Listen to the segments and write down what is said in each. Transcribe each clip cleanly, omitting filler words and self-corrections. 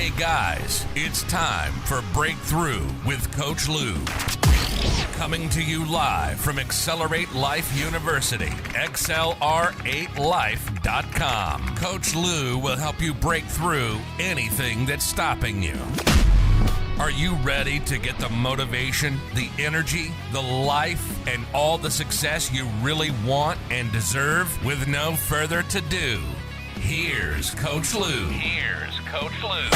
Hey guys, it's time for Breakthrough with Coach Lew. Coming to you live from Accelerate Life University, XLR8Life.com. Coach Lew will help you break through anything that's stopping you. Are you ready to get the motivation, the energy, the life, and all the success you really want and deserve? With no further ado, here's Coach Lew. Here's Coach Lew.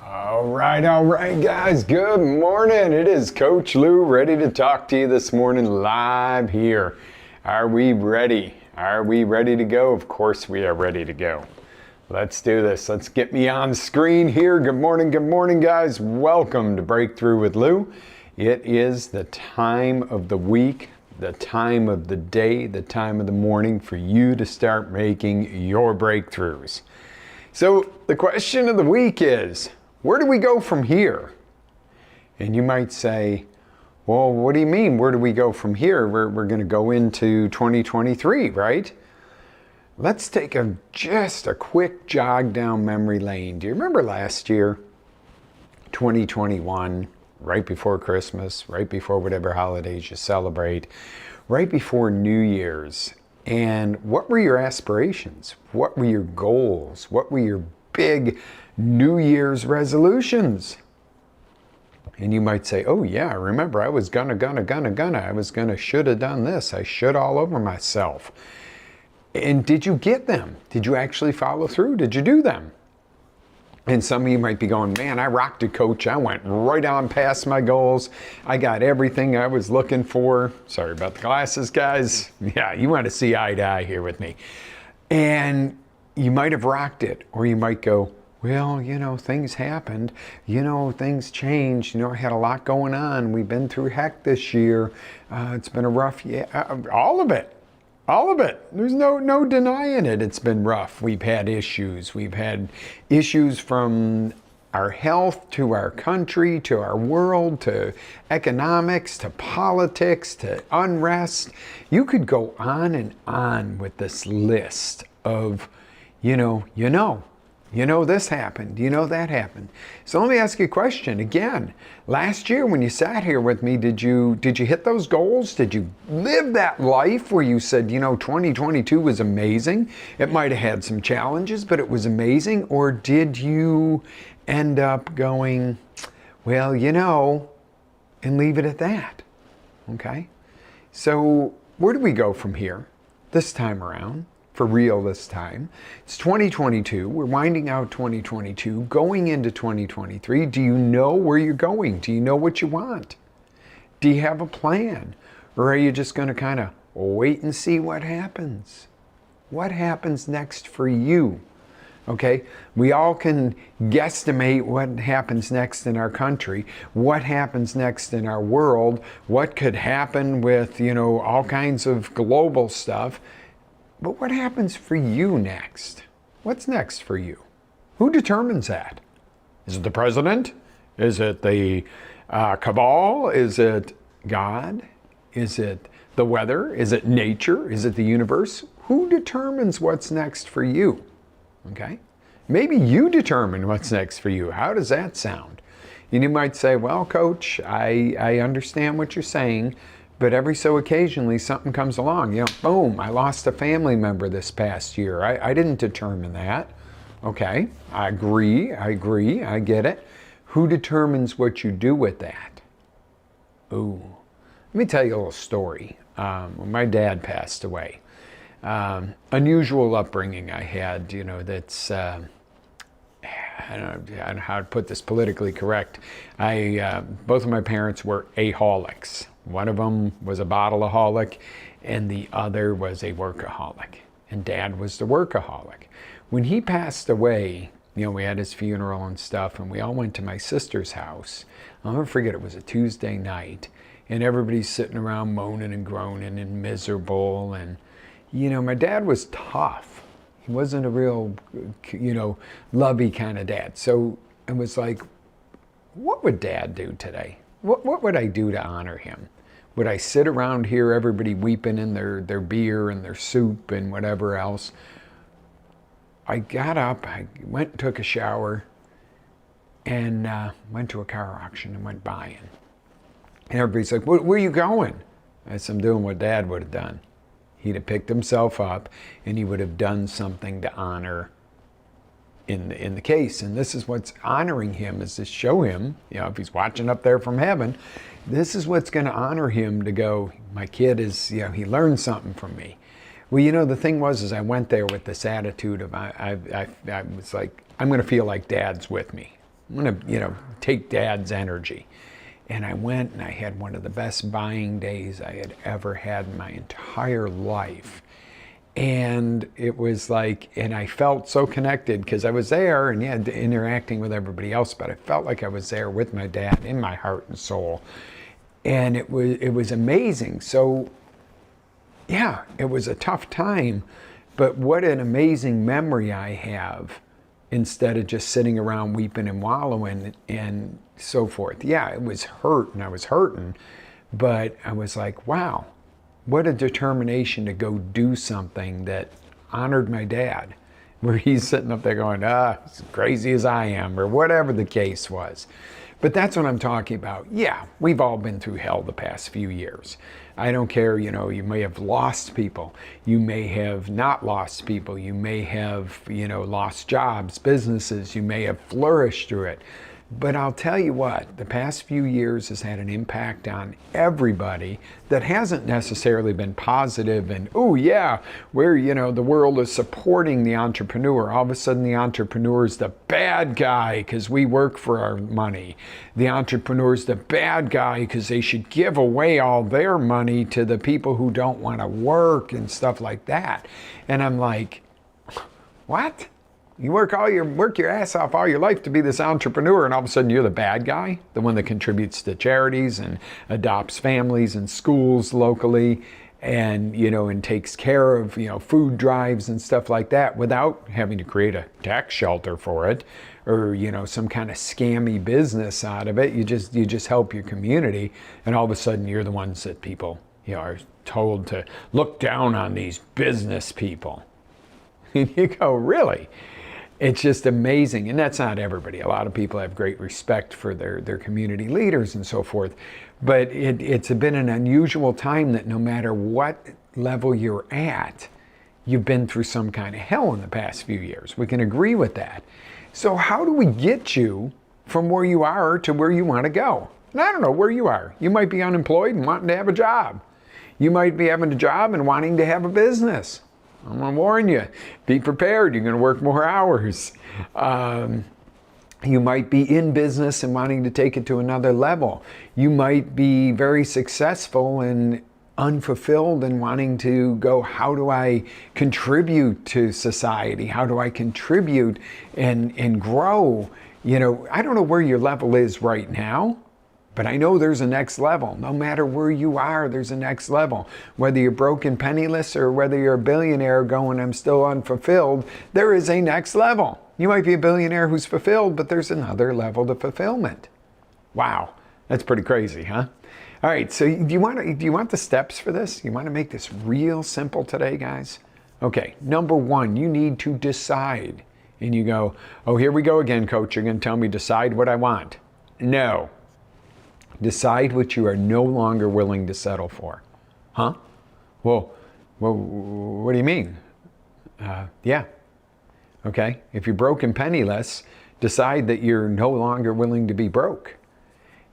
All right, guys. Good morning. It is Coach Lew ready to talk to you this morning live here. Are we ready? Are we ready to go? Of course we are ready to go. Let's do this. Let's get me on screen here. Good morning, guys. Welcome to Breakthrough with Lew. It is the time of the week, the time of the day, the time of the morning for you to start making your breakthroughs. So the question of the week is, where do we go from here? And you might say, well, what do you mean? Where do we go from here? We're going to go into 2023, right? Let's take just a quick jog down memory lane. Do you remember last year, 2021, right before Christmas, right before whatever holidays you celebrate, right before New Year's? And what were your aspirations? What were your goals? What were your big New Year's resolutions? And you might say, oh yeah, I remember I was gonna. I was gonna, should have done this. I should all over myself. And did you get them? Did you actually follow through? Did you do them? And some of you might be going, man, I rocked it, Coach. I went right on past my goals. I got everything I was looking for. Sorry about the glasses, guys. Yeah, you want to see eye to eye here with me. And you might have rocked it, or you might go, well, things happened. Things changed. I had a lot going on. We've been through heck this year. It's been a rough year. All of it. There's no denying it. It's been rough. We've had issues. We've had issues from our health to our country to our world to economics to politics to unrest. You could go on and on with this list of, this happened, that happened. So let me ask you a question again. Last year when you sat here with me, did you hit those goals? Did you live that life where you said, 2022 was amazing? It might have had some challenges, but it was amazing. Or did you end up going, well, and leave it at that? Okay. So where do we go from here this time around? For real this time. It's 2022. We're winding out 2022, going into 2023. Do you know where you're going? Do you know what you want? Do you have a plan? Or are you just going to kind of wait and see what happens? What happens next for you? Okay, we all can guesstimate what happens next in our country, what happens next in our world, what could happen with, all kinds of global stuff. But what happens for you next? What's next for you? Who determines that? Is it the president? Is it the cabal? Is it God? Is it the weather? Is it nature? Is it the universe? Who determines what's next for you? Okay? Maybe you determine what's next for you. How does that sound? And you might say, well, Coach, I understand what you're saying, but every so occasionally something comes along. Boom, I lost a family member this past year. I didn't determine that. Okay, I agree, I get it. Who determines what you do with that? Ooh, let me tell you a little story. When my dad passed away, unusual upbringing I had, that's, I don't know how to put this politically correct. Both of my parents were aholics. One of them was a bottleaholic, and the other was a workaholic. And Dad was the workaholic. When he passed away, we had his funeral and stuff, and we all went to my sister's house. I'll never forget, it was a Tuesday night, and everybody's sitting around moaning and groaning and miserable. And, my dad was tough. He wasn't a real, lovey kind of dad. So it was like, what would Dad do today? What would I do to honor him? Would I sit around here, everybody weeping in their beer and their soup and whatever else? I got up, I went and took a shower, and went to a car auction and went buying. And everybody's like, where are you going? I said, I'm doing what Dad would have done. He'd have picked himself up and he would have done something to honor in the case. And this is what's honoring him, is to show him, if he's watching up there from heaven, this is what's going to honor him, to go, my kid is, he learned something from me. Well, the thing was, I went there with this attitude of, I was like, I'm going to feel like Dad's with me. I'm going to, take Dad's energy. And I went and I had one of the best buying days I had ever had in my entire life. And it was like, and I felt so connected because I was there and interacting with everybody else, but I felt like I was there with my dad in my heart and soul. And it was amazing. So yeah, it was a tough time, but what an amazing memory I have, instead of just sitting around weeping and wallowing and so forth. Yeah, it was hurt and I was hurting, but I was like, wow, what a determination to go do something that honored my dad, where he's sitting up there going, as crazy as I am, or whatever the case was. But that's what I'm talking about. Yeah, we've all been through hell the past few years. I don't care, you may have lost people. You may have not lost people. You may have, lost jobs, businesses. You may have flourished through it. But I'll tell you what, the past few years has had an impact on everybody that hasn't necessarily been positive and, oh yeah, where, the world is supporting the entrepreneur. All of a sudden the entrepreneur is the bad guy because we work for our money. The entrepreneur is the bad guy because they should give away all their money to the people who don't want to work and stuff like that. And I'm like, what? You work your ass off all your life to be this entrepreneur, and all of a sudden you're the bad guy, the one that contributes to charities and adopts families and schools locally, and and takes care of food drives and stuff like that without having to create a tax shelter for it, or some kind of scammy business out of it. You just help your community, and all of a sudden you're the ones that people are told to look down on, these business people. And you go, really? It's just amazing. And that's not everybody. A lot of people have great respect for their community leaders and so forth. But it's been an unusual time that no matter what level you're at, you've been through some kind of hell in the past few years. We can agree with that. So how do we get you from where you are to where you want to go? And I don't know where you are. You might be unemployed and wanting to have a job. You might be having a job and wanting to have a business. I'm going to warn you, be prepared. You're going to work more hours. You might be in business and wanting to take it to another level. You might be very successful and unfulfilled and wanting to go, how do I contribute to society? How do I contribute and grow? I don't know where your level is right now, but I know there's a next level. No matter where you are, there's a next level. Whether you're broke and penniless or whether you're a billionaire going, I'm still unfulfilled, there is a next level. You might be a billionaire who's fulfilled, but there's another level to fulfillment. Wow, that's pretty crazy, huh? All right, so do you want the steps for this? You want to make this real simple today, guys? Okay, number one, you need to decide. And you go, oh, here we go again, coach. You're going to tell me decide what I want. No. Decide what you are no longer willing to settle for. Huh? Well, what do you mean? Yeah. Okay. If you're broke and penniless, decide that you're no longer willing to be broke.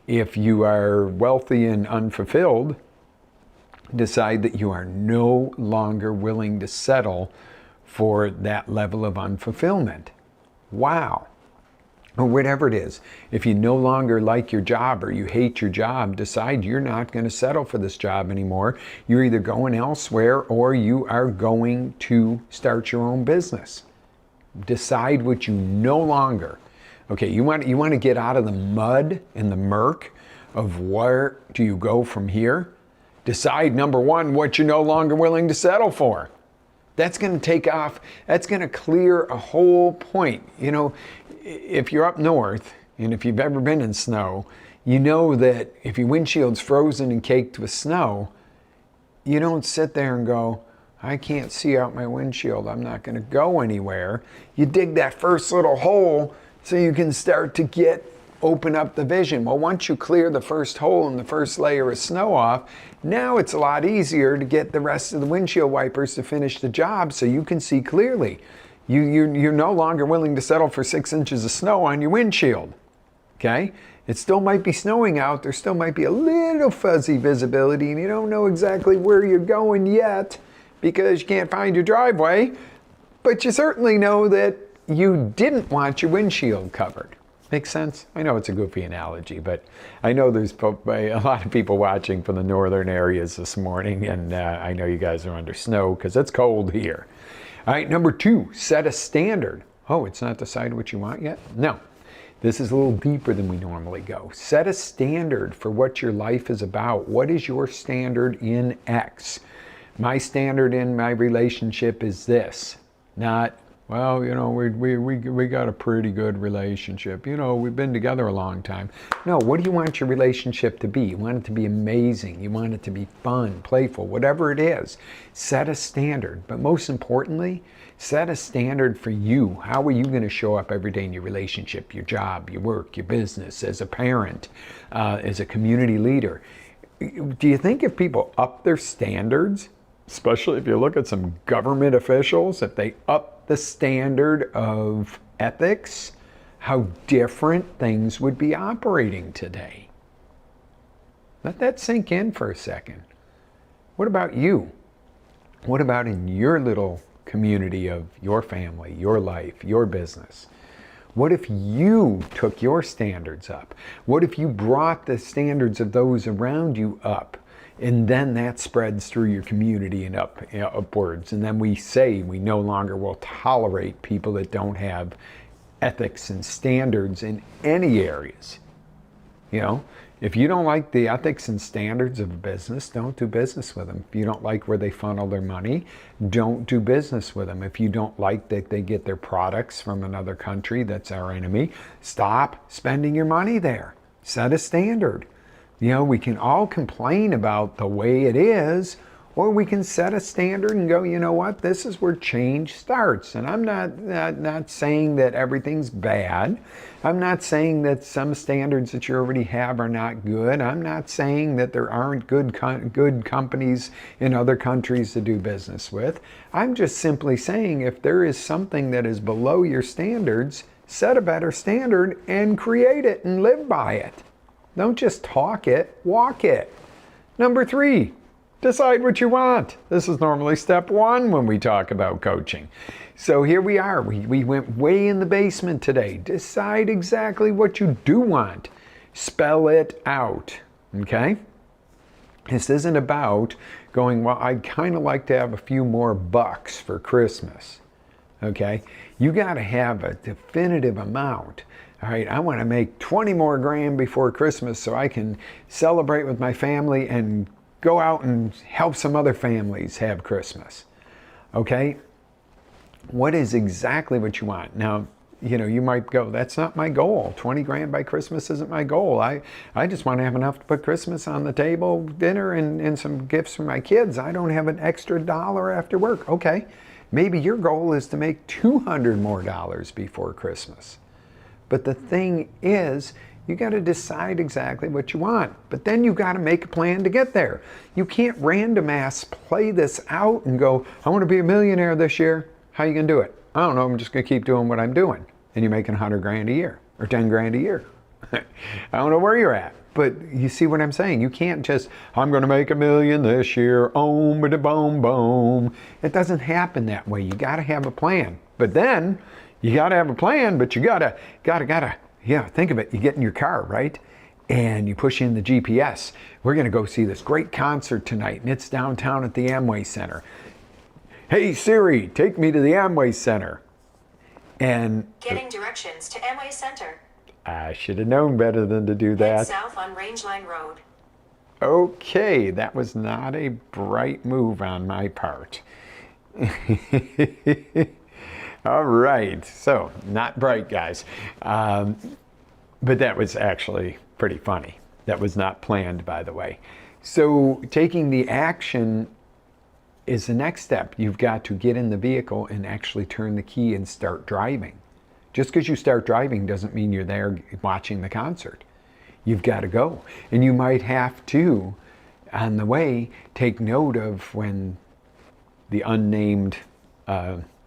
If you are wealthy and unfulfilled, decide that you are no longer willing to settle for that level of unfulfillment. Wow. Or whatever it is. If you no longer like your job or you hate your job, decide you're not going to settle for this job anymore. You're either going elsewhere or you are going to start your own business. Decide what you no longer. Okay, you want to get out of the mud and the murk of where do you go from here? Decide, number one, what you're no longer willing to settle for. That's going to take off, that's going to clear a whole point. You know, if you're up north, and if you've ever been in snow, you know that if your windshield's frozen and caked with snow, you don't sit there and go, I can't see out my windshield, I'm not going to go anywhere. You dig that first little hole so you can start to open up the vision. Well, once you clear the first hole and the first layer of snow off, now it's a lot easier to get the rest of the windshield wipers to finish the job so you can see clearly. You're no longer willing to settle for 6 inches of snow on your windshield. Okay? It still might be snowing out, there still might be a little fuzzy visibility, and you don't know exactly where you're going yet because you can't find your driveway, but you certainly know that you didn't want your windshield covered. Make sense? I know it's a goofy analogy, but I know there's a lot of people watching from the northern areas this morning, and I know you guys are under snow because it's cold here. All right, number 2, set a standard. Oh, it's not decided what you want yet? No. This is a little deeper than we normally go. Set a standard for what your life is about. What is your standard in X? My standard in my relationship is this. Not, well, you know, we got a pretty good relationship. You know, we've been together a long time. No, what do you want your relationship to be? You want it to be amazing. You want it to be fun, playful, whatever it is. Set a standard. But most importantly, set a standard for you. How are you going to show up every day in your relationship, your job, your work, your business, as a parent, as a community leader? Do you think if people up their standards, especially if you look at some government officials, if they up the standard of ethics, how different things would be operating today? Let that sink in for a second. What about you? What about in your little community of your family, your life, your business? What if you took your standards up? What if you brought the standards of those around you up? And then that spreads through your community and upwards. And then we say we no longer will tolerate people that don't have ethics and standards in any areas. You know, if you don't like the ethics and standards of a business, don't do business with them. If you don't like where they funnel their money, don't do business with them. If you don't like that they get their products from another country that's our enemy, stop spending your money there. Set a standard. You know, we can all complain about the way it is, or we can set a standard and go, you know what, this is where change starts. And I'm not saying that everything's bad. I'm not saying that some standards that you already have are not good. I'm not saying that there aren't good companies in other countries to do business with. I'm just simply saying if there is something that is below your standards, set a better standard and create it and live by it. Don't just talk it, walk it. Number 3, decide what you want. This is normally step 1 when we talk about coaching. So here we are. We went way in the basement today. Decide exactly what you do want. Spell it out, okay? This isn't about going, well, I'd kind of like to have a few more bucks for Christmas, okay? You got to have a definitive amount. All right, I want to make 20 more grand before Christmas so I can celebrate with my family and go out and help some other families have Christmas. Okay? What is exactly what you want? Now, you know, you might go, that's not my goal. 20 grand by Christmas isn't my goal. I just want to have enough to put Christmas on the table, dinner, and some gifts for my kids. I don't have an extra dollar after work. Okay, maybe your goal is to make $200 more before Christmas. But the thing is, you got to decide exactly what you want. But then you got to make a plan to get there. You can't random ass play this out and go, I want to be a millionaire this year. How are you going to do it? I don't know. I'm just going to keep doing what I'm doing. And you're making 100 grand a year or 10 grand a year. I don't know where you're at. But you see what I'm saying? You can't just, I'm going to make $1 million this year. Boom, boom, boom. It doesn't happen that way. You got to have a plan. But then you got to have a plan, but you gotta, yeah, think of it. You get in your car, right? And you push in the GPS. We're going to go see this great concert tonight, and it's downtown at the Amway Center. Hey, Siri, take me to the Amway Center. And getting directions to Amway Center. I should have known better than to do that. Head south on Rangeline Road. Okay, that was not a bright move on my part. All right, so not bright, guys. But that was actually pretty funny. That was not planned, by the way. So taking the action is the next step. You've got to get in the vehicle and actually turn the key and start driving. Just because you start driving doesn't mean you're there watching the concert. You've got to go. And you might have to, on the way, take note of when the unnamed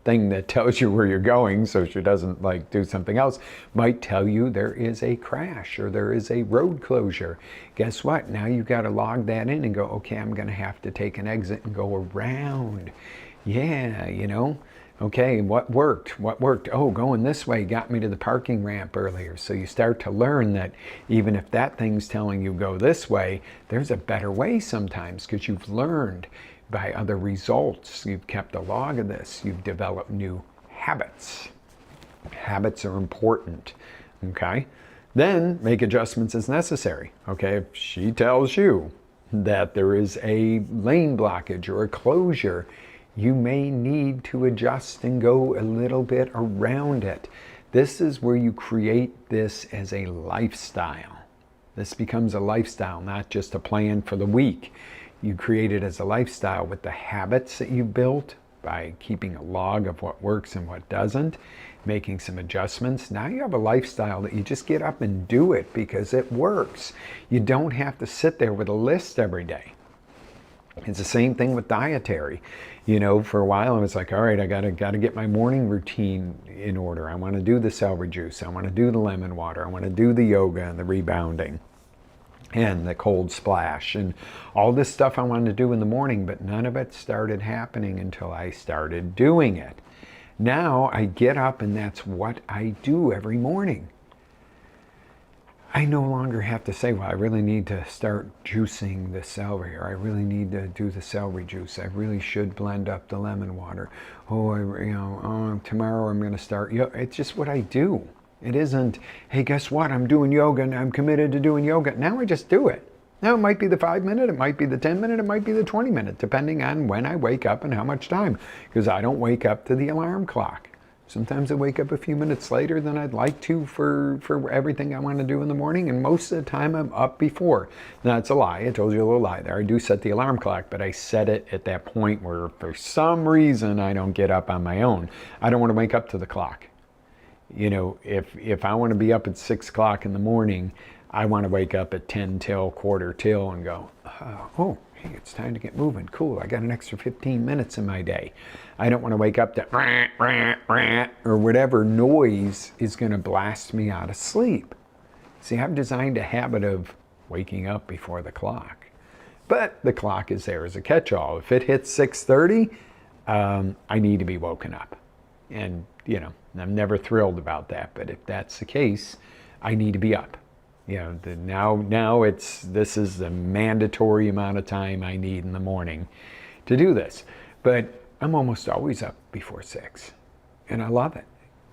thing that tells you where you're going, so she doesn't like do something else, might tell you there is a crash or there is a road closure. Guess what? Now you've got to log that in and go, okay, I'm going to have to take an exit and go around. Yeah, you know. Okay, what worked? What worked? Oh, going this way got me to the parking ramp earlier. So you start to learn that even if that thing's telling you go this way, there's a better way sometimes because you've learned by other results. You've kept a log of this. You've developed new habits. Habits are important, okay? Then make adjustments as necessary, okay? If she tells you that there is a lane blockage or a closure, you may need to adjust and go a little bit around it. This is where you create this as a lifestyle. This becomes a lifestyle, not just a plan for the week. You create it as a lifestyle with the habits that you built by keeping a log of what works and what doesn't, making some adjustments. Now you have a lifestyle that you just get up and do it because it works. You don't have to sit there with a list every day. It's the same thing with dietary. You know, for a while I was like, all right, I gotta get my morning routine in order. I want to do the celery juice. I want to do the lemon water. I want to do the yoga and the rebounding and the cold splash and all this stuff I wanted to do in the morning, but none of it started happening until I started doing it. Now I get up and that's what I do every morning. I no longer have to say, well, I really need to start juicing the celery, or I really need to do the celery juice. I really should blend up the lemon water. Tomorrow I'm going to start. It's just what I do. It isn't, hey, guess what? I'm doing yoga and I'm committed to doing yoga. Now I just do it. Now it might be the 5 minute, it might be the 10 minute, it might be the 20 minute, depending on when I wake up and how much time. Because I don't wake up to the alarm clock. Sometimes I wake up a few minutes later than I'd like to for everything I want to do in the morning, and most of the time I'm up before. Now, it's a lie. I told you a little lie there. I do set the alarm clock, but I set it at that point where for some reason I don't get up on my own. I don't want to wake up to the clock. You know, if I want to be up at 6 o'clock in the morning, I want to wake up at 10 till, quarter till, and go, oh, hey, it's time to get moving. Cool, I got an extra 15 minutes in my day. I don't want to wake up to rah, rah, rah, or whatever noise is going to blast me out of sleep. See, I've designed a habit of waking up before the clock. But the clock is there as a catch-all. If it hits 6:30, I need to be woken up. And, you know, I'm never thrilled about that. But if that's the case, I need to be up. You know, now this is the mandatory amount of time I need in the morning to do this. But I'm almost always up before 6, and I love it.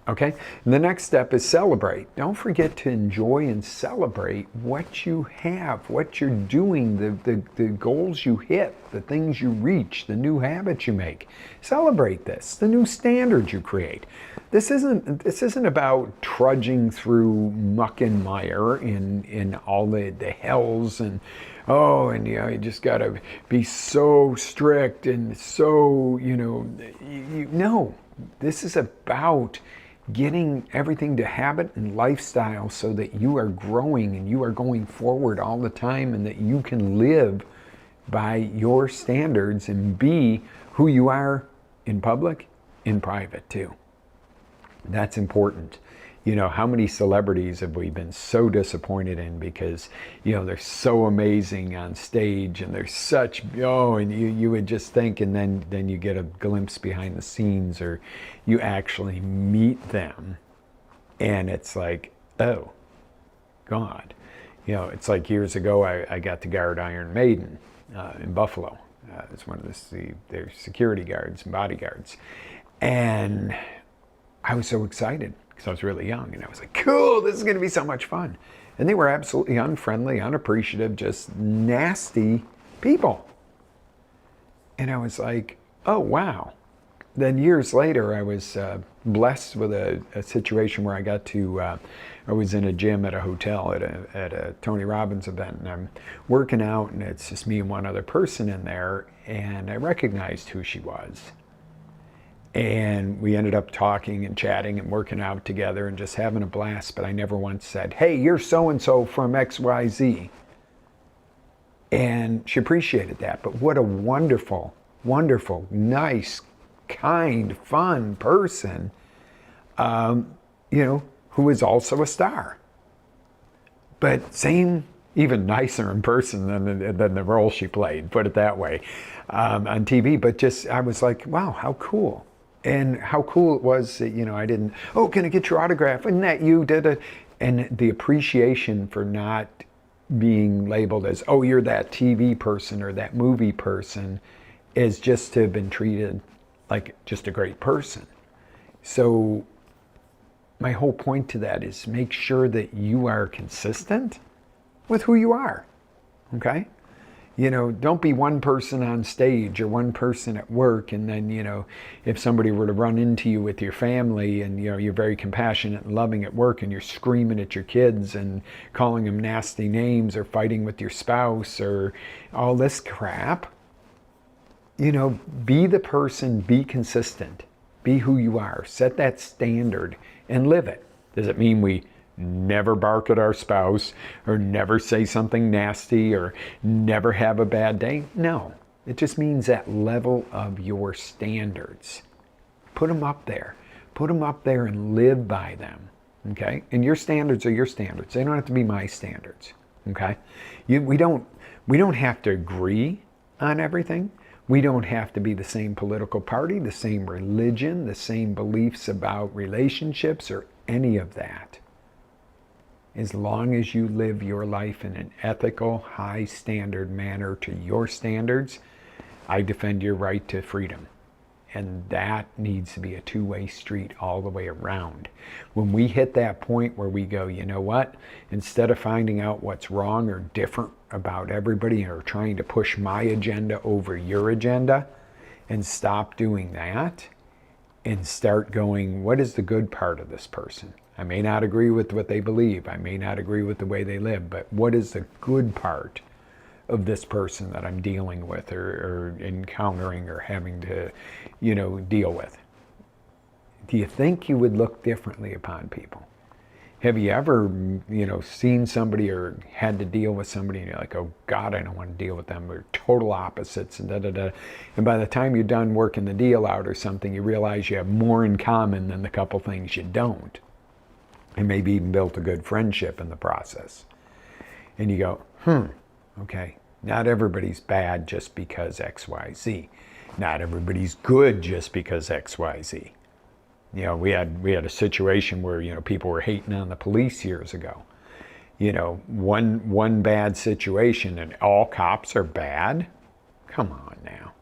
Okay? And the next step is celebrate. Don't forget to enjoy and celebrate what you have, what you're doing, the goals you hit, the things you reach, the new habits you make. Celebrate this, the new standards you create. This isn't about trudging through muck and mire in all the hells and you just got to be so strict and so, no. This is about getting everything to habit and lifestyle so that you are growing and you are going forward all the time and that you can live by your standards and be who you are in public, in private too. That's important. You know, how many celebrities have we been so disappointed in because, they're so amazing on stage and they're such, and you would just think, and then you get a glimpse behind the scenes or you actually meet them and it's like, oh, God. It's like years ago I got to guard Iron Maiden in Buffalo. It's one of their security guards and bodyguards. And I was so excited because I was really young and I was like, cool, this is going to be so much fun. And they were absolutely unfriendly, unappreciative, just nasty people. And I was like, oh, wow, then years later, I was blessed with a situation where I was in a gym at a hotel at a Tony Robbins event, and I'm working out, and it's just me and one other person in there, and I recognized who she was. And we ended up talking and chatting and working out together and just having a blast, but I never once said, "Hey, you're so-and-so from XYZ." And she appreciated that. But what a wonderful, wonderful, nice, kind, fun person, who is also a star. But even nicer in person than the role she played, put it that way, on TV. But I was like, wow, how cool. And how cool it was that, I didn't, "Oh, can I get your autograph? Isn't that you?" And the appreciation for not being labeled as, "Oh, you're that TV person or that movie person," is just to have been treated like just a great person. So my whole point to that is make sure that you are consistent with who you are, okay? Don't be one person on stage or one person at work, and then, if somebody were to run into you with your family and, you're very compassionate and loving at work and you're screaming at your kids and calling them nasty names or fighting with your spouse or all this crap, be the person, be consistent, be who you are, set that standard and live it. Does it mean we never bark at our spouse or never say something nasty or never have a bad day? No, it just means that level of your standards. Put them up there. Put them up there and live by them, okay? And your standards are your standards. They don't have to be my standards, okay? We don't have to agree on everything. We don't have to be the same political party, the same religion, the same beliefs about relationships or any of that. As long as you live your life in an ethical, high standard manner to your standards, I defend your right to freedom. And that needs to be a two-way street all the way around. When we hit that point where we go, you know what? Instead of finding out what's wrong or different about everybody or trying to push my agenda over your agenda, and stop doing that and start going, what is the good part of this person? I may not agree with what they believe. I may not agree with the way they live, but what is the good part of this person that I'm dealing with or encountering or having to, deal with? Do you think you would look differently upon people? Have you ever, seen somebody or had to deal with somebody and you're like, "Oh God, I don't want to deal with them. We're total opposites," and da-da-da. And by the time you're done working the deal out or something, you realize you have more in common than the couple things you don't. And maybe even built a good friendship in the process. And you go, okay, not everybody's bad just because XYZ. Not everybody's good just because XYZ. We had a situation where, people were hating on the police years ago. One bad situation and all cops are bad? Come on now.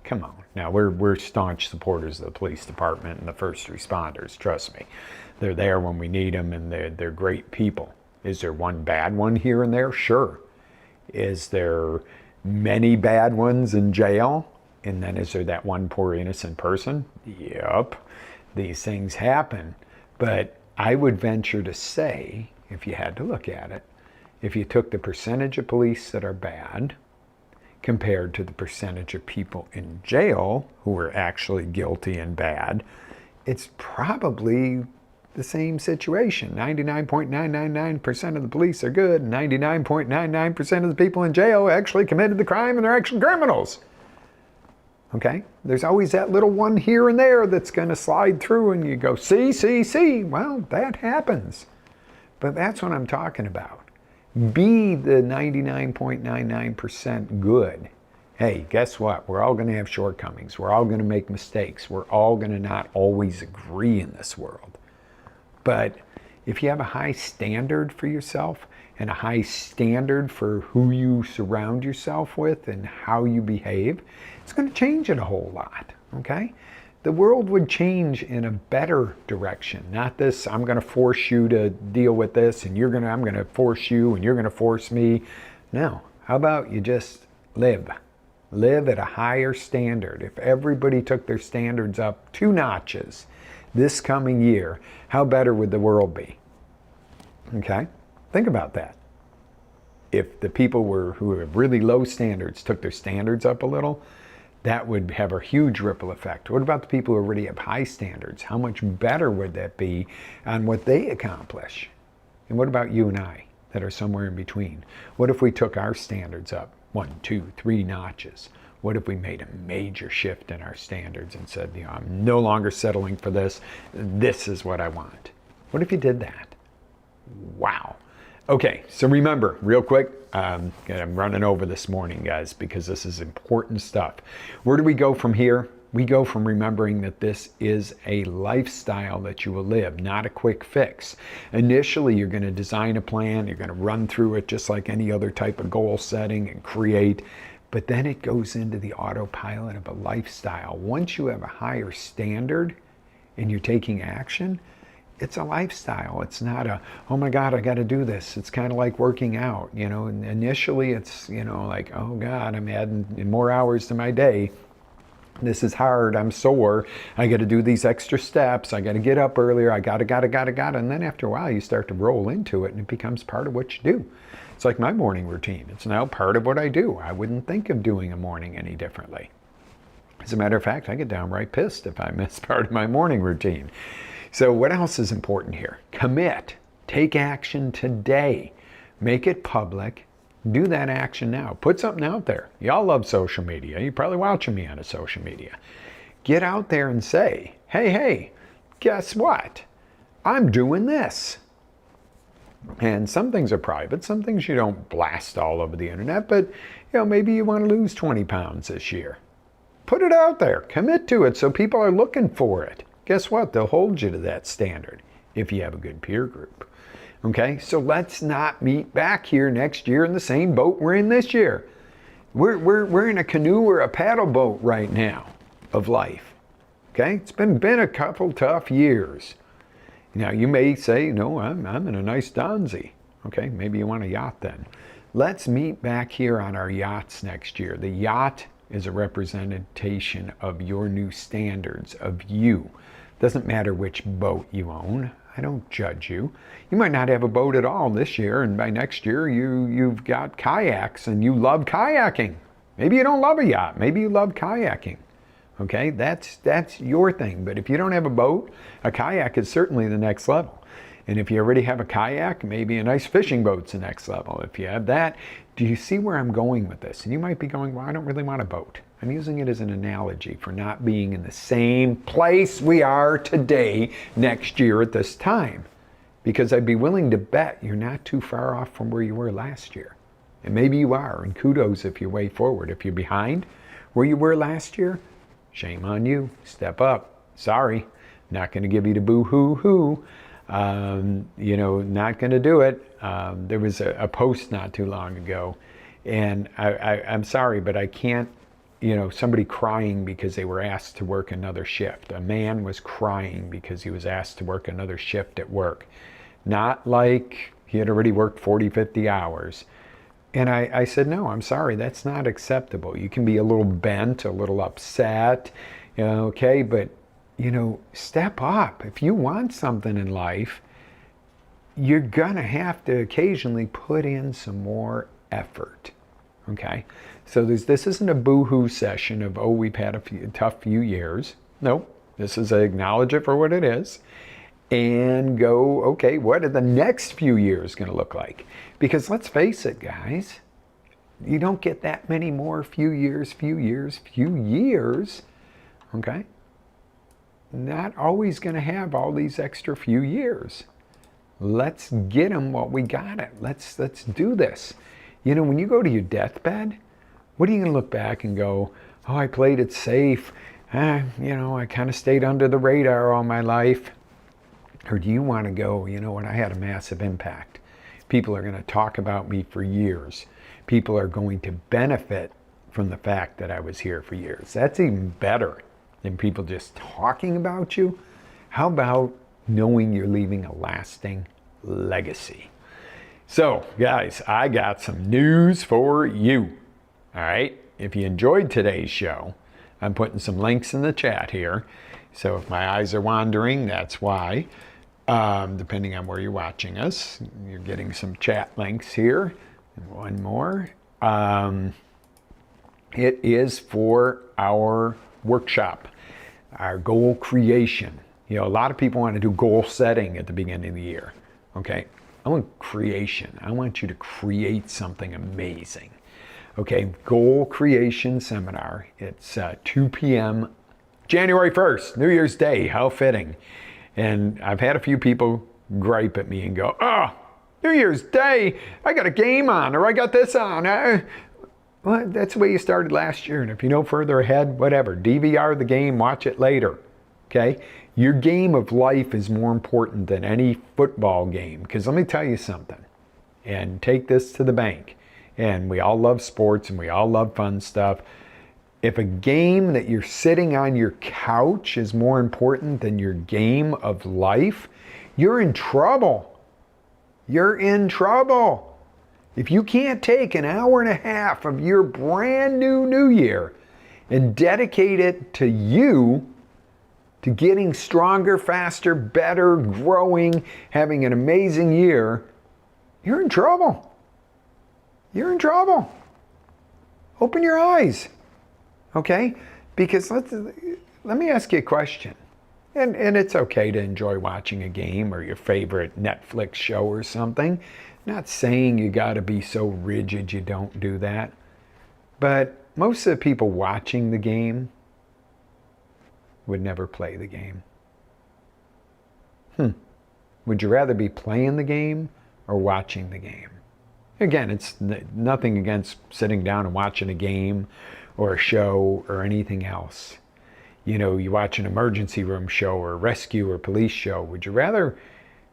Come on. Now, we're staunch supporters of the police department and the first responders, trust me. They're there when we need them, and they're great people. Is there one bad one here and there? Sure. Is there many bad ones in jail? And then is there that one poor innocent person? Yep. These things happen. But I would venture to say, if you had to look at it, if you took the percentage of police that are bad compared to the percentage of people in jail who are actually guilty and bad, it's probably the same situation. 99.999% of the police are good, and 99.99% of the people in jail actually committed the crime and they're actually criminals. Okay? There's always that little one here and there that's going to slide through and you go, see. Well, that happens. But that's what I'm talking about. Be the 99.99% good. Hey, guess what? We're all going to have shortcomings. We're all going to make mistakes. We're all going to not always agree in this world. But if you have a high standard for yourself and a high standard for who you surround yourself with and how you behave, it's going to change it a whole lot, okay? The world would change in a better direction. Not this, I'm going to force you to deal with this and I'm going to force you and you're going to force me. No, how about you just live Live at a higher standard. If everybody took their standards up 2 notches this coming year, how better would the world be? Okay? Think about that. If the people who have really low standards took their standards up a little, that would have a huge ripple effect. What about the people who already have high standards? How much better would that be on what they accomplish? And what about you and I that are somewhere in between? What if we took our standards up 1, 2, 3 notches? What if we made a major shift in our standards and said, I'm no longer settling for this. This is what I want. What if you did that? Wow. Okay, so remember, real quick, I'm running over this morning, guys, because this is important stuff. Where do we go from here? We go from remembering that this is a lifestyle that you will live, not a quick fix. Initially, you're going to design a plan, you're going to run through it just like any other type of goal setting and create, but then it goes into the autopilot of a lifestyle. Once you have a higher standard and you're taking action, it's a lifestyle. It's not a, oh my God, I got to do this. It's kind of like working out, and initially it's, like, oh God, I'm adding more hours to my day. This is hard. I'm sore. I got to do these extra steps. I got to get up earlier. I got to. And then after a while, you start to roll into it and it becomes part of what you do. It's like my morning routine. It's now part of what I do. I wouldn't think of doing a morning any differently. As a matter of fact, I get downright pissed if I miss part of my morning routine. So what else is important here? Commit. Take action today. Make it public. Do that action now. Put something out there. Y'all love social media. You're probably watching me on a social media. Get out there and say, hey, guess what? I'm doing this. And some things are private. Some things you don't blast all over the internet. But maybe you want to lose 20 pounds this year. Put it out there. Commit to it so people are looking for it. Guess what? They'll hold you to that standard if you have a good peer group. Okay, so let's not meet back here next year in the same boat we're in this year. We're in a canoe or a paddle boat right now of life. Okay, it's been a couple tough years. Now you may say, no, I'm in a nice Donzi. Okay, maybe you want a yacht then. Let's meet back here on our yachts next year. The yacht is a representation of your new standards, of you. Doesn't matter which boat you own. I don't judge you. You might not have a boat at all this year, and by next year you've got kayaks and you love kayaking. Maybe you don't love a yacht. Maybe you love kayaking. Okay, that's your thing. But if you don't have a boat, a kayak is certainly the next level. And if you already have a kayak, maybe a nice fishing boat's the next level. If you have that, do you see where I'm going with this? And you might be going, well, I don't really want a boat. I'm using it as an analogy for not being in the same place we are today next year at this time. Because I'd be willing to bet you're not too far off from where you were last year. And maybe you are, and kudos if you're way forward. If you're behind where you were last year, shame on you. Step up. Sorry. Not going to give you the boo-hoo-hoo. Not going to do it. There was a post not too long ago, and I'm sorry, but I can't, somebody crying because they were asked to work another shift. A man was crying because he was asked to work another shift at work. Not like he had already worked 40, 50 hours. And I said, no, I'm sorry, that's not acceptable. You can be a little bent, a little upset, okay, but step up. If you want something in life, you're gonna have to occasionally put in some more effort. Okay, so this isn't a boo-hoo session of, oh, we've had a tough few years. No, this is acknowledge it for what it is and go, okay, what are the next few years gonna look like? Because let's face it, guys, you don't get that many more few years, okay? Not always going to have all these extra few years. Let's get them while we got it. Let's do this. When you go to your deathbed, what are you going to look back and go, oh, I played it safe. I kind of stayed under the radar all my life. Or do you want to go, I had a massive impact. People are going to talk about me for years. People are going to benefit from the fact that I was here for years. That's even better than people just talking about you. How about knowing you're leaving a lasting legacy? So, guys, I got some news for you. All right? if you enjoyed today's show, I'm putting some links in the chat here. So if my eyes are wandering, that's why. Depending on where you're watching us, you're getting some chat links here. And one more. It is for our workshop, our goal creation. You know, a lot of people want to do goal setting at the beginning of the year. Okay, I want creation. I want you to create something amazing. Okay, goal creation seminar. It's 2 p.m. January 1st, New Year's Day. How fitting. And I've had a few people gripe at me and go, oh, New Year's Day, I got a game on, or I got this on. Well, that's the way you started last year. And if you know further ahead, whatever. DVR the game, watch it later. Okay? Your game of life is more important than any football game. Because let me tell you something. And take this to the bank. And we all love sports and we all love fun stuff. If a game that you're sitting on your couch is more important than your game of life, you're in trouble. You're in trouble. If you can't take an hour and a half of your brand new year and dedicate it to you, to getting stronger, faster, better, growing, having an amazing year, you're in trouble. You're in trouble. Open your eyes. Okay? Because let me ask you a question. And it's okay to enjoy watching a game or your favorite Netflix show or something. Not saying you got to be so rigid you don't do that. But most of the people watching the game would never play the game. Would you rather be playing the game or watching the game? Again, it's nothing against sitting down and watching a game or a show or anything else. You know, you watch an emergency room show or a rescue or police show. Would you rather,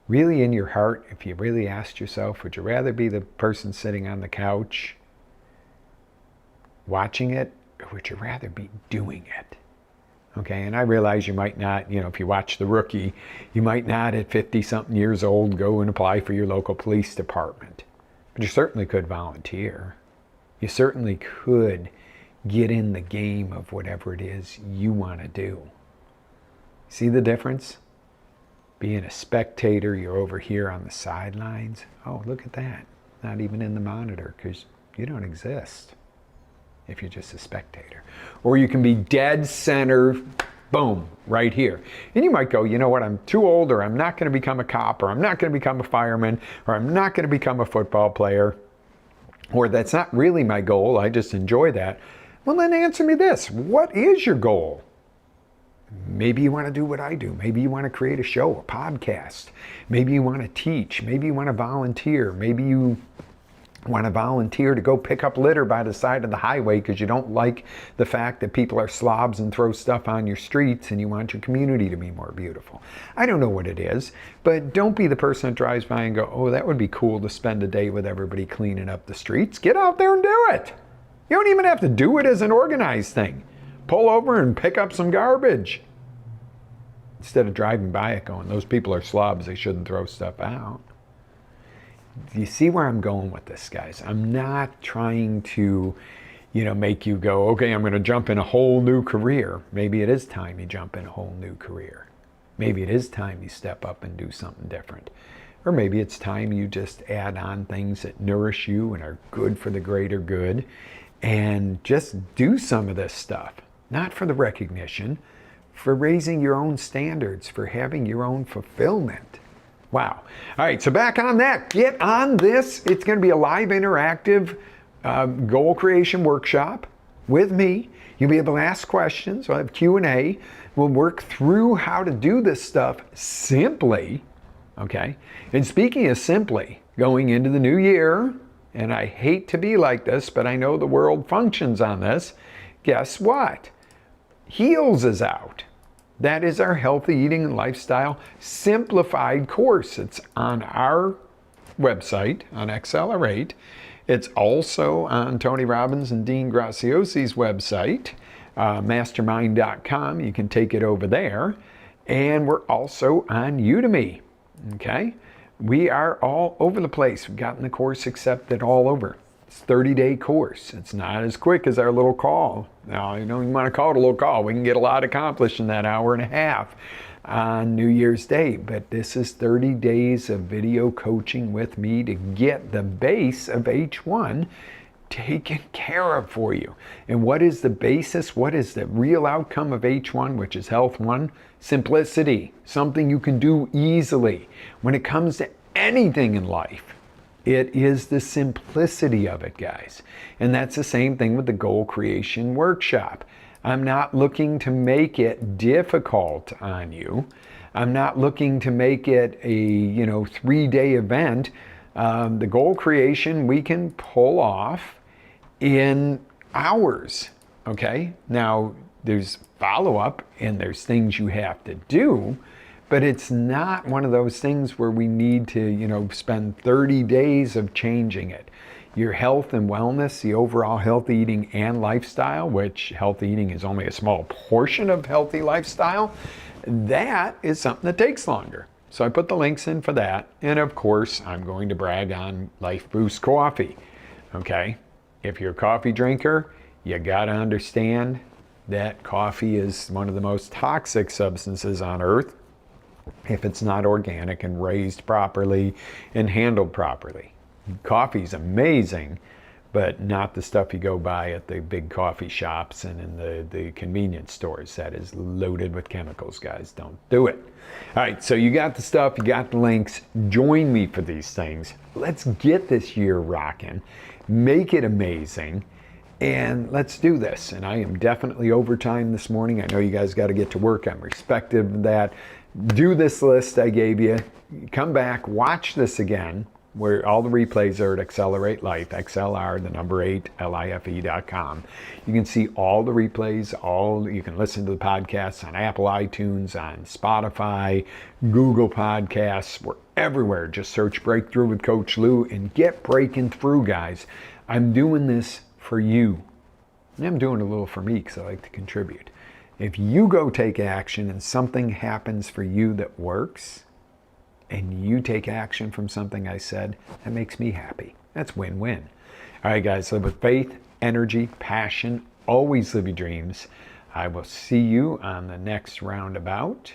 really in your heart, if you really asked yourself, would you rather be the person sitting on the couch watching it, or would you rather be doing it? Okay, and I realize you might not, you know, if you watch The Rookie, you might not at 50-something years old go and apply for your local police department. But you certainly could volunteer. You certainly could get in the game of whatever it is you want to do. See the difference? Being a spectator, you're over here on the sidelines. Oh, look at that. Not even in the monitor, because you don't exist if you're just a spectator. Or you can be dead center, boom, right here. And you might go, you know what, I'm too old, or I'm not going to become a cop, or I'm not going to become a fireman, or I'm not going to become a football player, or that's not really my goal, I just enjoy that. Well, then answer me this. What is your goal? Maybe you want to do what I do. Maybe you want to create a show, a podcast. Maybe you want to teach. Maybe you want to volunteer. Maybe you want to volunteer to go pick up litter by the side of the highway because you don't like the fact that people are slobs and throw stuff on your streets and you want your community to be more beautiful. I don't know what it is, but don't be the person that drives by and go, oh, that would be cool to spend a day with everybody cleaning up the streets. Get out there and do it. You don't even have to do it as an organized thing. Pull over and pick up some garbage. Instead of driving by it going, those people are slobs, they shouldn't throw stuff out. Do you see where I'm going with this, guys? I'm not trying to, make you go, okay, I'm going to jump in a whole new career. Maybe it is time you jump in a whole new career. Maybe it is time you step up and do something different. Or maybe it's time you just add on things that nourish you and are good for the greater good. And just do some of this stuff, not for the recognition, for raising your own standards, for having your own fulfillment. Wow. All right, so back on that. Get on this. It's going to be a live interactive goal creation workshop with me. You'll be able to ask questions. I'll have Q&A. We'll work through how to do this stuff simply, okay? And speaking of simply, going into the new year, and I hate to be like this, but I know the world functions on this. Guess what? Heals is out. That is our healthy eating and lifestyle simplified course. It's on our website, on Accelerate. It's also on Tony Robbins and Dean Graciosi's website, mastermind.com. You can take it over there. And we're also on Udemy, okay? We are all over the place. We've gotten the course accepted all over. 30-day course. It's not as quick as our little call. Now, you don't even want to call it a little call. We can get a lot accomplished in that hour and a half on New Year's Day. But this is 30 days of video coaching with me to get the base of H1 taken care of for you. And what is the basis? What is the real outcome of H1, which is Health 1? Simplicity, something you can do easily. When it comes to anything in life, it is the simplicity of it, guys. And that's the same thing with the Goal Creation Workshop. I'm not looking to make it difficult on you. I'm not looking to make it a 3-day event. The goal creation we can pull off in hours, okay? Now, there's follow-up and there's things you have to do, but it's not one of those things where we need to, spend 30 days of changing it. Your health and wellness, the overall healthy eating and lifestyle, which healthy eating is only a small portion of healthy lifestyle, that is something that takes longer. So I put the links in for that. And of course, I'm going to brag on Life Boost Coffee, okay? If you're a coffee drinker, you gotta understand that coffee is one of the most toxic substances on earth if it's not organic and raised properly and handled properly. Coffee's amazing, but not the stuff you go buy at the big coffee shops and in the convenience stores. That is loaded with chemicals, guys. Don't do it. All right, so you got the stuff, you got the links. Join me for these things. Let's get this year rocking. Make it amazing. And let's do this. And I am definitely overtime this morning. I know you guys got to get to work. I'm respectful of that. Do this list I gave you. Come back, watch this again, where all the replays are at Accelerate Life, XLR, the number 8, life.com. You can see all the replays, you can listen to the podcasts on Apple iTunes, on Spotify, Google Podcasts, we're everywhere. Just search Breakthrough with Coach Lew and get breaking through, guys. I'm doing this for you. And I'm doing a little for me because I like to contribute. If you go take action and something happens for you that works, and you take action from something I said, that makes me happy. That's win-win. All right, guys, live with faith, energy, passion. Always live your dreams. I will see you on the next roundabout,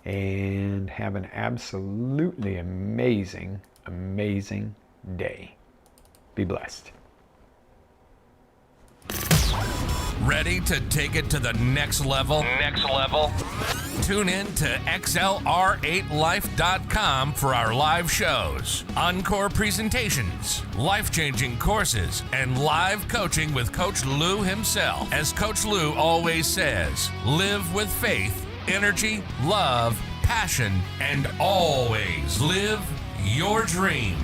and have an absolutely amazing, amazing day. Be blessed. Ready to take it to the next level? Next level? Tune in to XLR8Life.com for our live shows, encore presentations, life-changing courses, and live coaching with Coach Lew himself. As Coach Lew always says, live with faith, energy, love, passion, and always live your dreams.